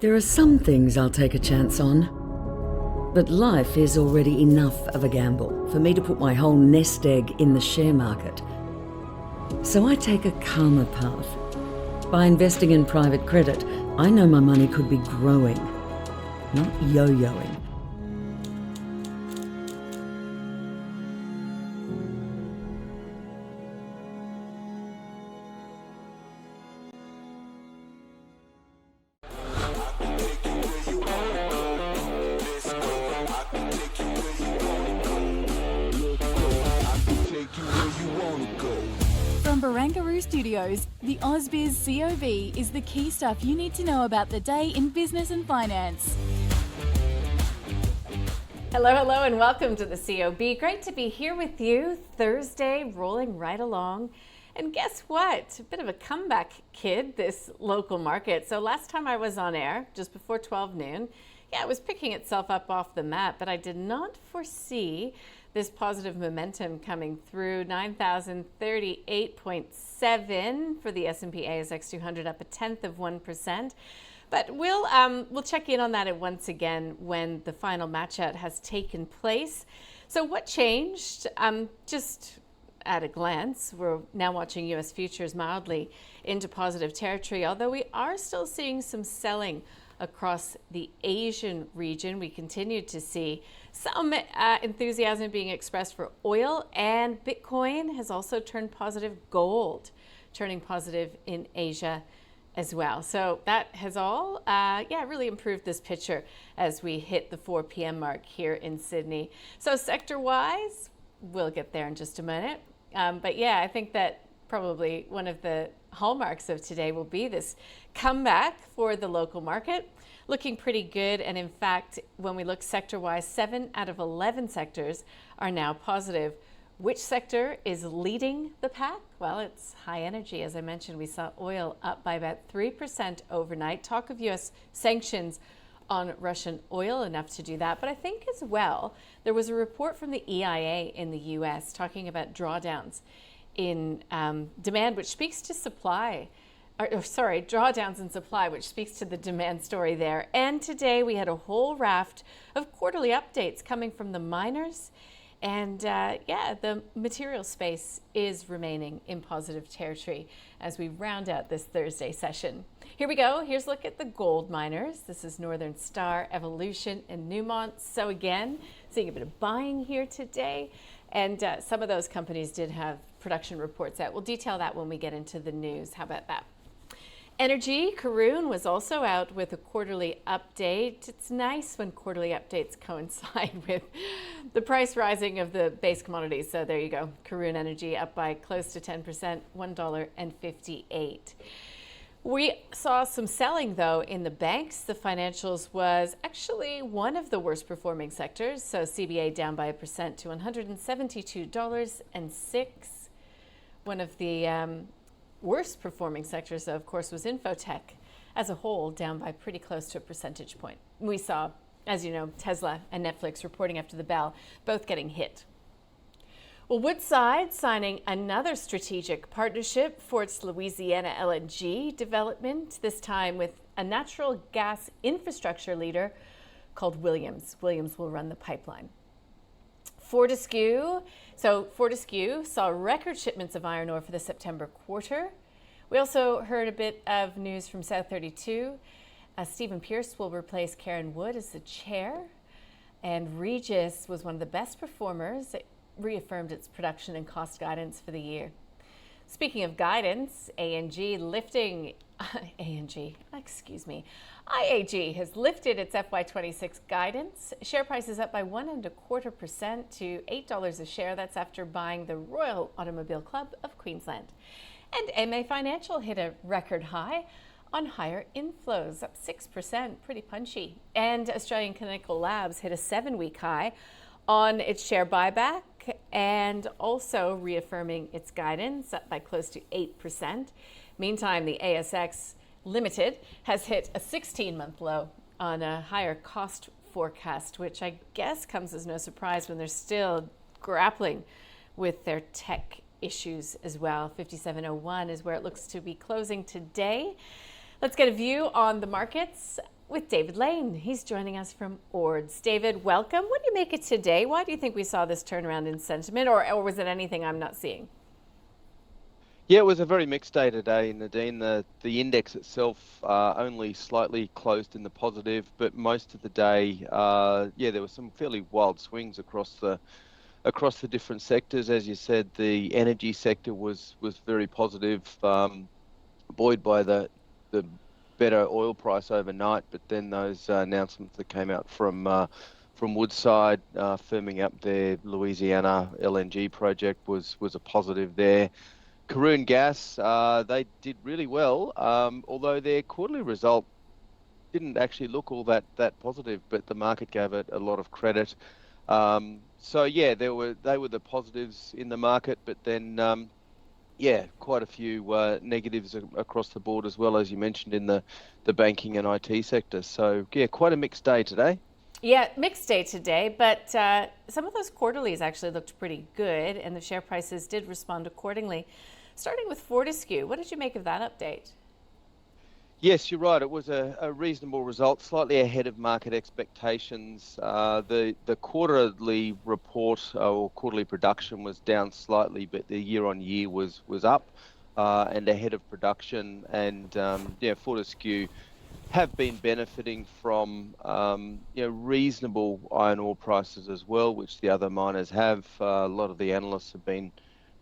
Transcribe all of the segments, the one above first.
There are some things I'll take a chance on, but life is already enough of a gamble for me to put my whole nest egg in the share market. So I take a calmer path. By investing in private credit, I know my money could be growing, not yo-yoing. From Barangaroo Studios, the AusBiz COB is the key stuff you need to know about the day in business and finance. Hello, and welcome to the COB. Great to be here with you. Thursday, rolling right along. And guess what? A bit of a comeback kid, this local market. So last time I was on air, just before 12 noon, it was picking itself up off the mat, but I did not foresee this positive momentum coming through. 9,038.7 for the S&P ASX 200, up 1/10%. But we'll check in on that once again when the final match out has taken place. So what changed? Just at a glance, we're now watching US futures mildly into positive territory, although we are still seeing some selling across the Asian region. We continue to see some enthusiasm being expressed for oil, and Bitcoin has also turned positive. Gold turning positive in Asia as well. So that has all really improved this picture as we hit the 4 p.m. mark here in Sydney. So sector-wise, we'll get there in just a minute. But I think that probably one of the hallmarks of today will be this comeback for the local market, looking pretty good. And in fact, when we look sector-wise, 7 out of 11 sectors are now positive. Which sector is leading the pack? Well, it's high energy. As I mentioned, we saw oil up by about 3% overnight. Talk of US sanctions on Russian oil, enough to do that. But I think as well, there was a report from the EIA in the US talking about drawdowns in demand, which speaks to supply, drawdowns in supply, which speaks to the demand story there. And today we had a whole raft of quarterly updates coming from the miners. And the material space is remaining in positive territory as we round out this Thursday session. Here we go. Here's a look at the gold miners. This is Northern Star, Evolution, and Newmont. So again, seeing a bit of buying here today. And some of those companies did have production reports out. We'll detail that when we get into the news. How about that? Energy, Karoon was also out with a quarterly update. It's nice when quarterly updates coincide with the price rising of the base commodities. So there you go. Karoon Energy up by close to 10%, $1.58. We saw some selling, though, in the banks. The financials was actually one of the worst performing sectors. So CBA down by 1% to $172.06. One of the worst performing sectors, of course, was Infotech as a whole, down by pretty close to a percentage point. We saw, as you know, Tesla and Netflix reporting after the bell, both getting hit. Well, Woodside signing another strategic partnership for its Louisiana LNG development, this time with a natural gas infrastructure leader called Williams. Williams will run the pipeline. Fortescue saw record shipments of iron ore for the September quarter. We also heard a bit of news from South 32. Stephen Pearce will replace Karen Wood as the chair. And Regis was one of the best performers. It reaffirmed its production and cost guidance for the year. Speaking of guidance, IAG has lifted its FY26 guidance. Share price is up by 1.25% to $8 a share. That's after buying the Royal Automobile Club of Queensland. And MA Financial hit a record high on higher inflows, up 6%, pretty punchy. And Australian Clinical Labs hit a 7-week high on its share buyback and also reaffirming its guidance, up by close to 8%. Meantime, the ASX Limited has hit a 16-month low on a higher cost forecast, which I guess comes as no surprise when they're still grappling with their tech issues as well. 57.01 is where it looks to be closing today. Let's get a view on the markets. with David Lane. He's joining us from Ords. David, welcome. What do you make of today? Why do you think we saw this turnaround in sentiment, or was it anything I'm not seeing? Yeah, it was a very mixed day today, Nadine. The index itself only slightly closed in the positive, but most of the day, there were some fairly wild swings across the different sectors. As you said, the energy sector was very positive, buoyed by the better oil price overnight. But then those announcements that came out from Woodside firming up their Louisiana LNG project was a positive there. Karoon Gas, they did really well, although their quarterly result didn't actually look all that positive, but the market gave it a lot of credit. They were the positives in the market, but then quite a few negatives across the board as well, as you mentioned, in the banking and IT sector. So yeah, quite a mixed day today. Yeah, mixed day today, but some of those quarterlies actually looked pretty good, and the share prices did respond accordingly. Starting with Fortescue, what did you make of that update? Yes, you're right. It was a reasonable result, slightly ahead of market expectations. The quarterly report or quarterly production was down slightly, but the year-on-year was up and ahead of production. And Fortescue have been benefiting from reasonable iron ore prices as well, which the other miners have. A lot of the analysts have been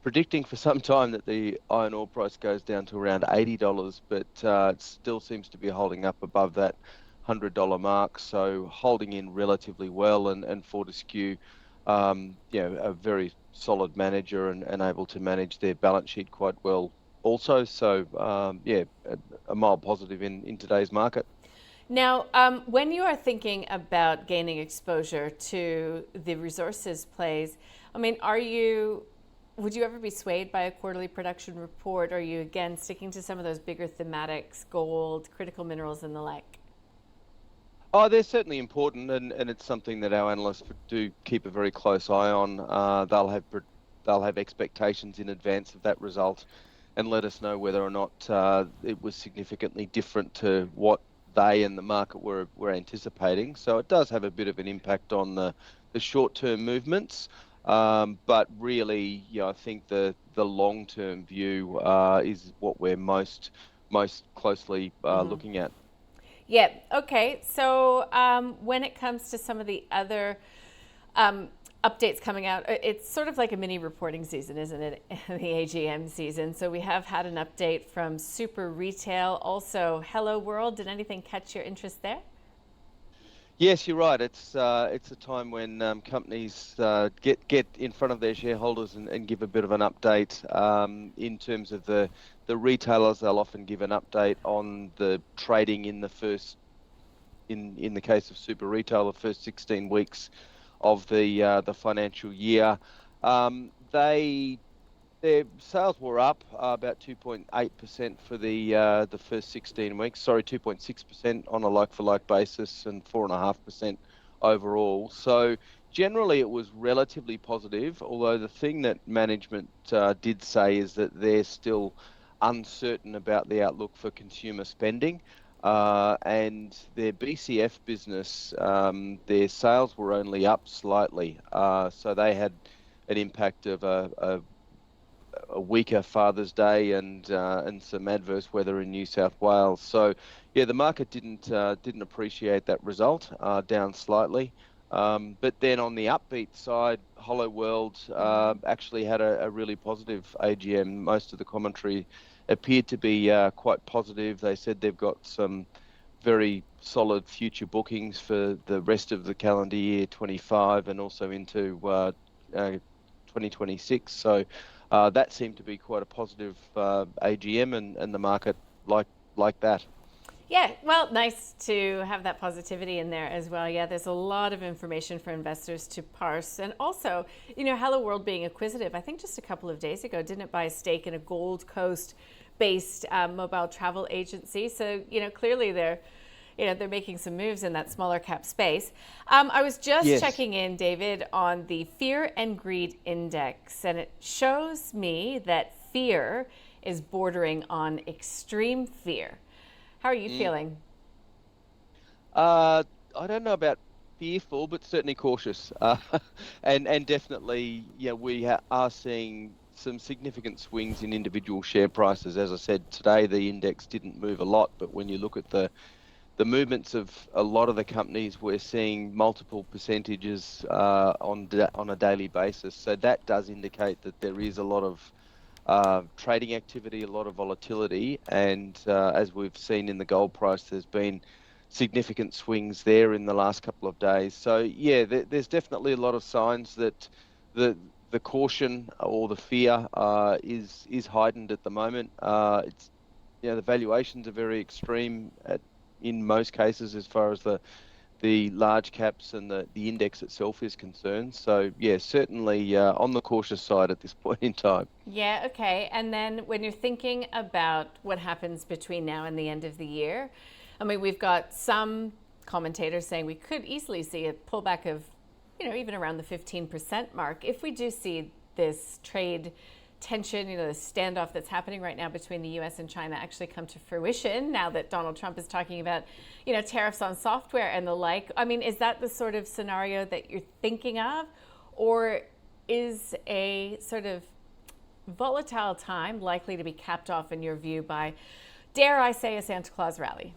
predicting for some time that the iron ore price goes down to around $80, but it still seems to be holding up above that $100 mark, so holding in relatively well. And Fortescue, a very solid manager and able to manage their balance sheet quite well also. So a mild positive in today's market. Now, when you are thinking about gaining exposure to the resources plays, I mean, would you ever be swayed by a quarterly production report? Or are you again sticking to some of those bigger thematics, gold, critical minerals, and the like? Oh, they're certainly important, and it's something that our analysts do keep a very close eye on. They'll have expectations in advance of that result, and let us know whether or not it was significantly different to what they and the market were anticipating. So it does have a bit of an impact on the short-term movements. But really, I think the long-term view is what we're most closely looking at. Yeah. Okay. So when it comes to some of the other updates coming out, it's sort of like a mini reporting season, isn't it? The AGM season. So we have had an update from Super Retail, also Hello World. Did anything catch your interest there? Yes, you're right. It's a time when companies get in front of their shareholders and give a bit of an update. In terms of the retailers, they'll often give an update on the trading in the first, in the case of Super Retail, the first 16 weeks of the financial year. Their sales were up about 2.8% for the first 16 weeks. Sorry, 2.6% on a like-for-like basis and 4.5% overall. So generally, it was relatively positive. Although the thing that management did say is that they're still uncertain about the outlook for consumer spending. And their BCF business, their sales were only up slightly. So they had an impact of a weaker Father's Day and some adverse weather in New South Wales. So yeah, the market didn't appreciate that result, down slightly. But then on the upbeat side, Hello World actually had a really positive AGM. Most of the commentary appeared to be quite positive. They said they've got some very solid future bookings for the rest of the calendar year 25 and also into 2026. So that seemed to be quite a positive AGM, and the market like that. Yeah, well, nice to have that positivity in there as well. Yeah, there's a lot of information for investors to parse. And also, Hello World being acquisitive, I think just a couple of days ago, didn't it buy a stake in a Gold Coast-based mobile travel agency? So, clearly they're making some moves in that smaller cap space. I was just checking in, David, on the Fear and Greed Index, and it shows me that fear is bordering on extreme fear. How are you feeling? I don't know about fearful, but certainly cautious. And definitely, yeah, we are seeing some significant swings in individual share prices. As I said, today the index didn't move a lot, but when you look at the movements of a lot of the companies, we're seeing multiple percentages on a daily basis. So that does indicate that there is a lot of trading activity, a lot of volatility, and as we've seen in the gold price, there's been significant swings there in the last couple of days. So yeah, there's definitely a lot of signs that the caution or the fear is heightened at the moment. It's the valuations are very extreme in most cases as far as the large caps and the index itself is concerned. So yeah, certainly on the cautious side at this point in time. Yeah, okay. And then when you're thinking about what happens between now and the end of the year, I mean, we've got some commentators saying we could easily see a pullback of, even around the 15% mark. If we do see this trade tension, the standoff that's happening right now between the US and China actually come to fruition now that Donald Trump is talking about, tariffs on software and the like. I mean, is that the sort of scenario that you're thinking of? Or is a sort of volatile time likely to be capped off, in your view, by, dare I say, a Santa Claus rally?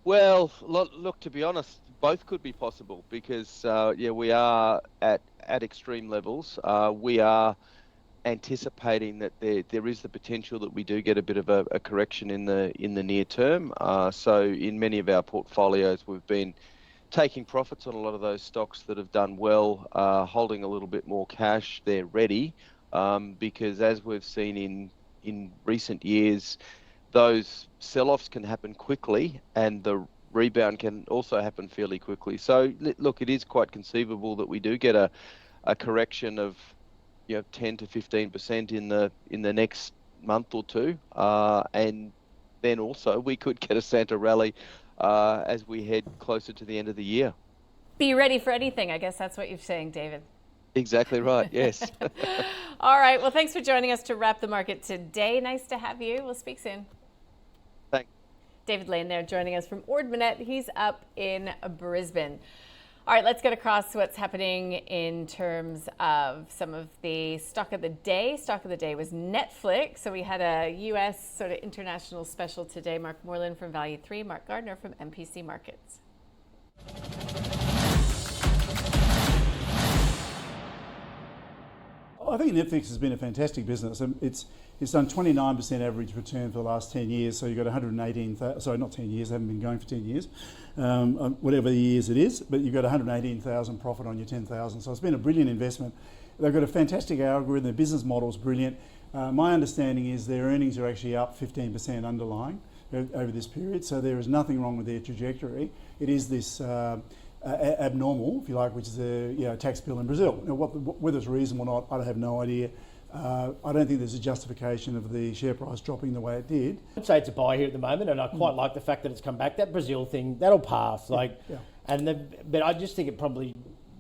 Well, look, to be honest, both could be possible because, we are at extreme levels. We are anticipating that there is the potential that we do get a bit of a correction in the near term. So in many of our portfolios, we've been taking profits on a lot of those stocks that have done well, holding a little bit more cash. They're ready because, as we've seen in recent years, those sell-offs can happen quickly and the rebound can also happen fairly quickly. So look, it is quite conceivable that we do get a correction of 10 to 15% in the next month or two, and then also we could get a Santa rally as we head closer to the end of the year. Be ready for anything, I guess that's what you're saying, David. Exactly right, yes. All right, well, thanks for joining us to wrap the market today. Nice to have you. We'll speak soon. Thanks. David Lane there joining us from Ord Minnett. He's up in Brisbane. All right, let's get across what's happening in terms of some of the stock of the day. Stock of the day was Netflix. So we had a U.S. sort of international special today. Mark Moreland from Value 3, Mark Gardner from MPC Markets. I think Netflix has been a fantastic business. It's done 29% average return for the last 10 years. So you've got 118,000, sorry, not 10 years, they haven't been going for 10 years, whatever the years it is, but you've got 118,000 profit on your 10,000. So it's been a brilliant investment. They've got a fantastic algorithm, their business model is brilliant. My understanding is their earnings are actually up 15% underlying over this period. So there is nothing wrong with their trajectory. It is this abnormal, if you like, which is a tax bill in Brazil. Now, whether it's reasonable or not, I have no idea. I don't think there's a justification of the share price dropping the way it did. I'd say it's a buy here at the moment, and I quite like the fact that it's come back. That Brazil thing, that'll pass. But I just think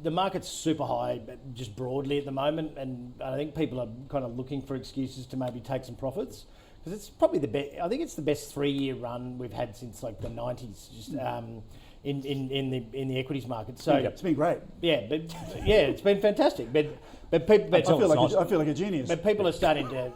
the market's super high, just broadly at the moment, and I think people are kind of looking for excuses to maybe take some profits because it's probably the best. I think it's the best 3-year run we've had since like the 90s. Just in the equities market. So it's been great. Yeah, but it's been fantastic. But people, I feel like a genius. But people are starting to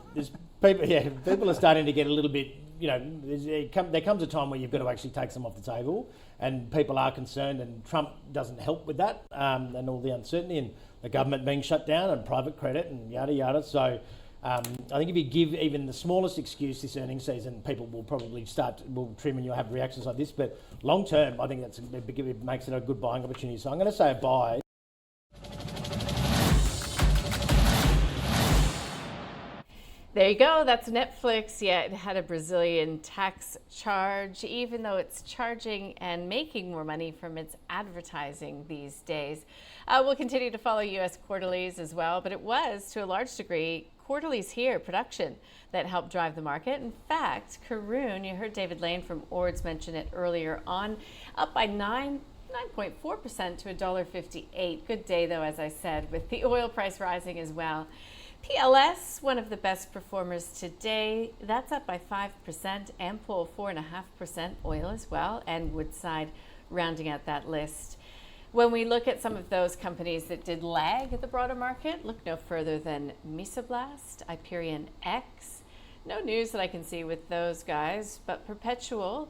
people are starting to get a little bit. There comes a time where you've got to actually take some off the table, and people are concerned. And Trump doesn't help with that, and all the uncertainty, and the government being shut down, and private credit, and yada yada. So. I think if you give even the smallest excuse this earnings season, people will probably will trim and you'll have reactions like this. But long term, I think it makes it a good buying opportunity. So I'm going to say a buy. There you go. That's Netflix. Yeah, it had a Brazilian tax charge, even though it's charging and making more money from its advertising these days. We'll continue to follow U.S. quarterlies as well, but it was, to a large degree, quarterlies here, production, that helped drive the market. In fact, Karoon, you heard David Lane from Ords mention it earlier on, up by 9.4% to $1.58. Good day, though, as I said, with the oil price rising as well. PLS, one of the best performers today, that's up by 5%. Ampol, 4.5%. Oil as well, and Woodside rounding out that list. When we look at some of those companies that did lag at the broader market, look no further than Mesoblast, Hyperion X. No news that I can see with those guys, but Perpetual,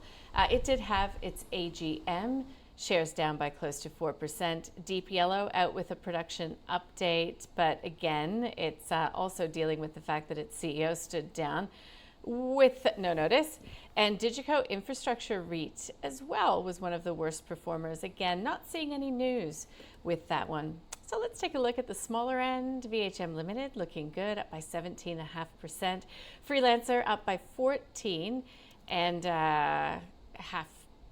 it did have its AGM. Shares down by close to 4%. Deep Yellow out with a production update, but again, it's also dealing with the fact that its CEO stood down with no notice. And Digico Infrastructure REIT as well was one of the worst performers. Again, not seeing any news with that one. So let's take a look at the smaller end. VHM Limited looking good, up by 17.5%. Freelancer up by 14 and half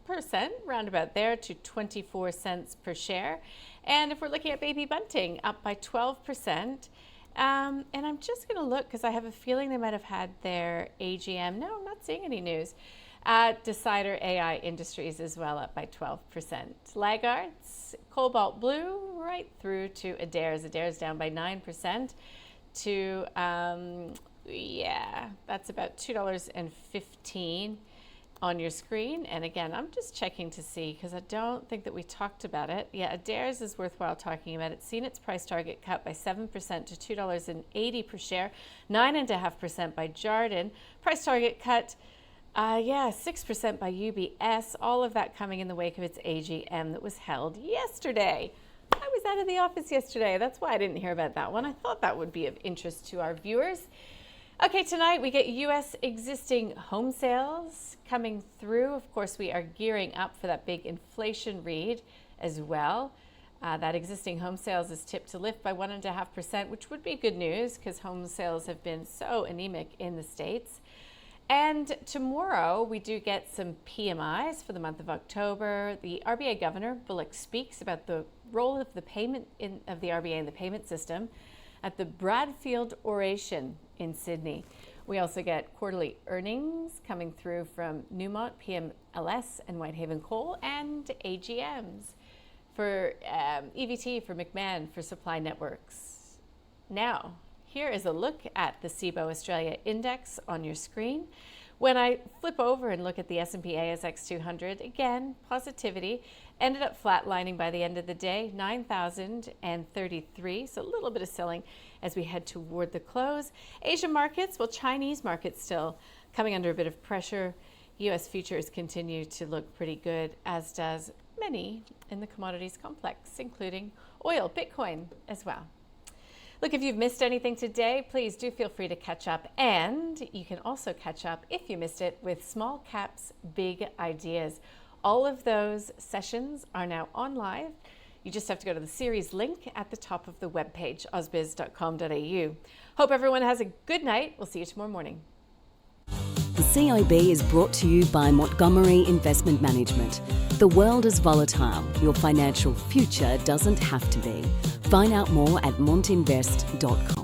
percent, roundabout there, to 24 cents per share. And if we're looking at Baby Bunting, up by 12%. And I'm just going to look because I have a feeling they might have had their AGM. No, I'm not seeing any news. Decider AI Industries as well, up by 12%. Laggards, Cobalt Blue, right through to Adairs. Adairs down by 9% to, that's about $2.15 on your screen. And again, I'm just checking to see because I don't think that we talked about it. Yeah, Adairs is worthwhile talking about. It's seen its price target cut by 7% to $2.80 per share, 9.5% by Jarden. Price target cut, 6% by UBS. All of that coming in the wake of its AGM that was held yesterday. I was out of the office yesterday. That's why I didn't hear about that one. I thought that would be of interest to our viewers. Okay, tonight we get U.S. existing home sales coming through. Of course, we are gearing up for that big inflation read as well. That existing home sales is tipped to lift by 1.5%, which would be good news because home sales have been so anemic in the States. And tomorrow we do get some PMIs for the month of October. The RBA Governor Bullock speaks about the role of the payment of the RBA in the payment system at the Bradfield Oration in Sydney. We also get quarterly earnings coming through from Newmont, PMLS, and Whitehaven Coal, and AGMs for EVT, for McMahon, for Supply Networks. Now, here is a look at the CBO Australia Index on your screen. When I flip over and look at the S&P ASX 200, again, positivity, ended up flatlining by the end of the day, 9,033, so a little bit of selling as we head toward the close. Asian markets, well, Chinese markets still coming under a bit of pressure. U.S. futures continue to look pretty good, as does many in the commodities complex, including oil, Bitcoin as well. Look, if you've missed anything today, please do feel free to catch up. And you can also catch up, if you missed it, with Small Caps Big Ideas. All of those sessions are now on live. You just have to go to the series link at the top of the webpage, ausbiz.com.au. Hope everyone has a good night. We'll see you tomorrow morning. The COB is brought to you by Montgomery Investment Management. The world is volatile. Your financial future doesn't have to be. Find out more at montinvest.com.